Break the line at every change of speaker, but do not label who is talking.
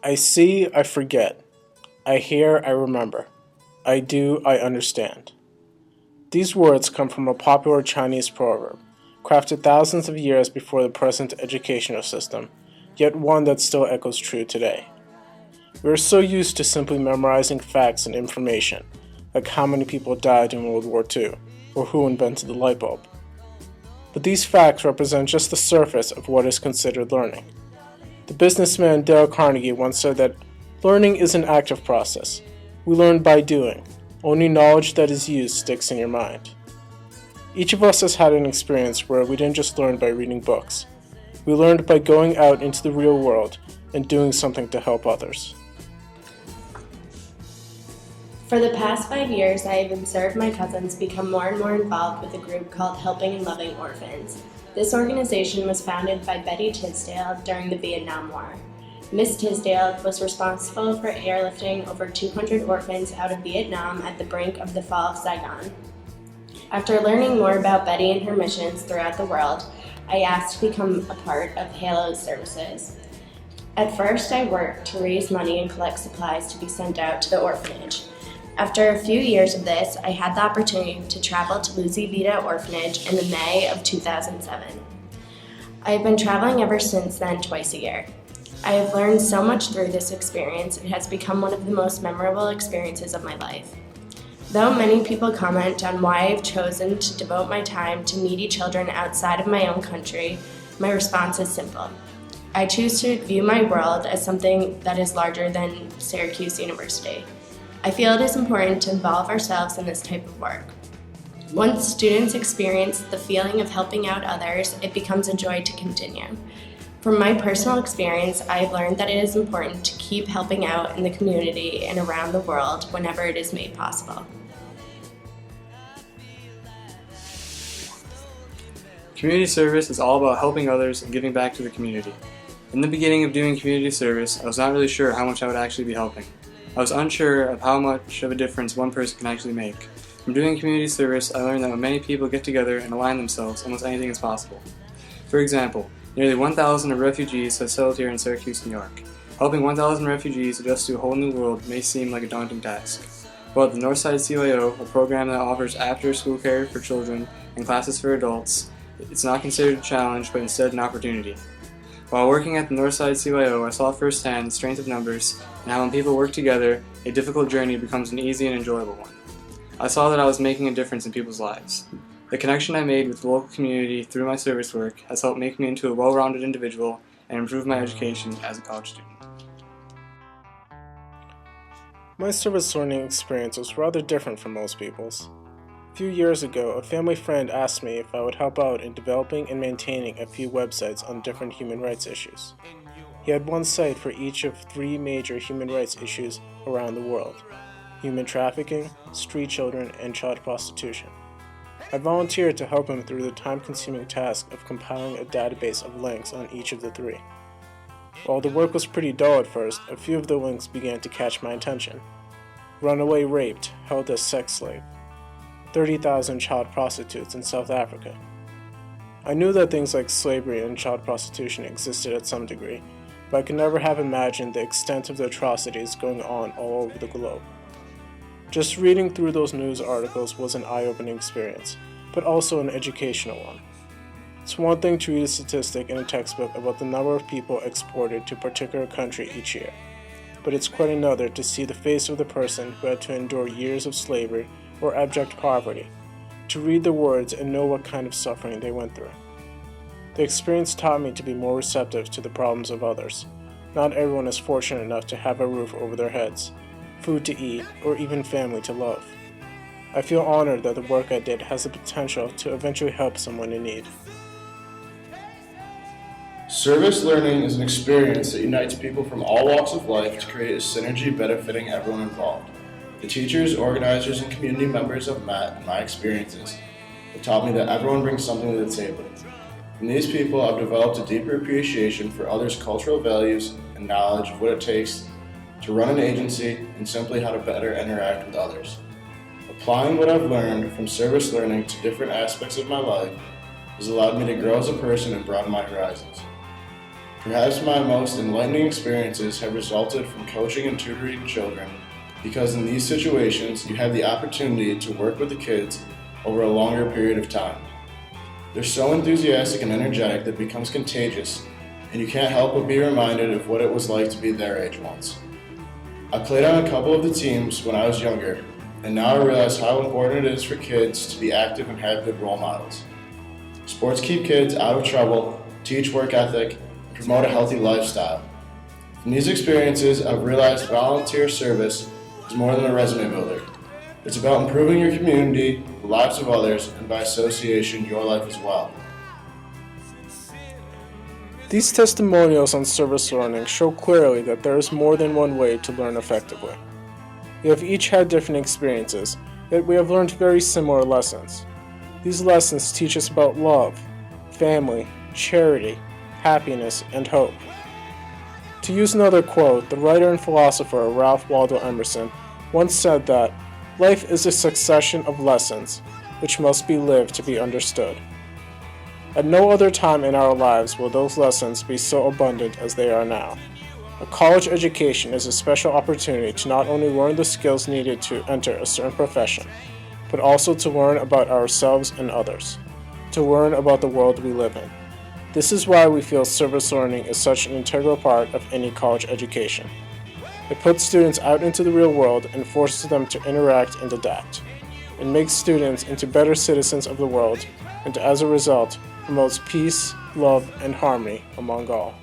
I see, I forget. I hear, I remember. I do, I understand. These words come from a popular Chinese proverb, crafted thousands of years before the present educational system, yet one that still echoes true today. We are so used to simply memorizing facts and information, like how many people died in World War II, or who invented the light bulb. But these facts represent just the surface of what is considered learning. The businessman Dale Carnegie once said that learning is an active process. We learn by doing. Only knowledge that is used sticks in your mind. Each of us has had an experience where we didn't just learn by reading books. We learned by going out into the real world and doing something to help others.
For the past 5 years, I have observed my cousins become more and more involved with a group called Helping and Loving Orphans. This organization was founded by Betty Tisdale during the Vietnam War. Miss Tisdale was responsible for airlifting over 200 orphans out of Vietnam at the brink of the fall of Saigon. After learning more about Betty and her missions throughout the world, I asked to become a part of Halo's services. At first, I worked to raise money and collect supplies to be sent out to the orphanage. After a few years of this, I had the opportunity to travel to Lucy Vita Orphanage in the May of 2007. I have been traveling ever since then twice a year. I have learned so much through this experience. It has become one of the most memorable experiences of my life. Though many people comment on why I've chosen to devote my time to needy children outside of my own country, my response is simple. I choose to view my world as something that is larger than Syracuse University. I feel it is important to involve ourselves in this type of work. Once students experience the feeling of helping out others, it becomes a joy to continue. From my personal experience, I have learned that it is important to keep helping out in the community and around the world whenever it is made possible.
Community service is all about helping others and giving back to the community. In the beginning of doing community service, I was not really sure how much I would actually be helping. I was unsure of how much of a difference one person can actually make. From doing community service, I learned that when many people get together and align themselves, almost anything is possible. For example, nearly 1,000 refugees have settled here in Syracuse, New York. Helping 1,000 refugees adjust to a whole new world may seem like a daunting task. But at the Northside CYO, a program that offers after-school care for children and classes for adults, it's not considered a challenge, but instead an opportunity. While working at the Northside CYO, I saw firsthand the strength of numbers and how when people work together, a difficult journey becomes an easy and enjoyable one. I saw that I was making a difference in people's lives. The connection I made with the local community through my service work has helped make me into a well-rounded individual and improve my education as a college student.
My service learning experience was rather different from most people's. A few years ago, a family friend asked me if I would help out in developing and maintaining a few websites on different human rights issues. He had one site for each of 3 major human rights issues around the world: human trafficking, street children, and child prostitution. I volunteered to help him through the time-consuming task of compiling a database of links on each of the 3. While the work was pretty dull at first, a few of the links began to catch my attention. Runaway raped, held as sex slave. 30,000 child prostitutes in South Africa. I knew that things like slavery and child prostitution existed at some degree, but I could never have imagined the extent of the atrocities going on all over the globe. Just reading through those news articles was an eye-opening experience, but also an educational one. It's one thing to read a statistic in a textbook about the number of people exported to a particular country each year, but it's quite another to see the face of the person who had to endure years of slavery or abject poverty, to read the words and know what kind of suffering they went through. The experience taught me to be more receptive to the problems of others. Not everyone is fortunate enough to have a roof over their heads, food to eat, or even family to love. I feel honored that the work I did has the potential to eventually help someone in need.
Service learning is an experience that unites people from all walks of life to create a synergy benefiting everyone involved. The teachers, organizers, and community members I've met in my experiences have taught me that everyone brings something to the table. From these people, I've developed a deeper appreciation for others' cultural values and knowledge of what it takes to run an agency and simply how to better interact with others. Applying what I've learned from service learning to different aspects of my life has allowed me to grow as a person and broaden my horizons. Perhaps my most enlightening experiences have resulted from coaching and tutoring children, because in these situations you have the opportunity to work with the kids over a longer period of time. They're so enthusiastic and energetic that it becomes contagious, and you can't help but be reminded of what it was like to be their age once. I played on a couple of the teams when I was younger, and now I realize how important it is for kids to be active and have good role models. Sports keep kids out of trouble, teach work ethic, and promote a healthy lifestyle. From these experiences, I've realized volunteer service is more than a resume builder. It's about improving your community, the lives of others, and by association, your life as well.
These testimonials on service learning show clearly that there is more than one way to learn effectively. We have each had different experiences, yet we have learned very similar lessons. These lessons teach us about love, family, charity, happiness, and hope. To use another quote, the writer and philosopher Ralph Waldo Emerson once said that life is a succession of lessons which must be lived to be understood. At no other time in our lives will those lessons be so abundant as they are now. A college education is a special opportunity to not only learn the skills needed to enter a certain profession, but also to learn about ourselves and others, to learn about the world we live in. This is why we feel service learning is such an integral part of any college education. It puts students out into the real world and forces them to interact and adapt. It makes students into better citizens of the world, and as a result, promotes peace, love, and harmony among all.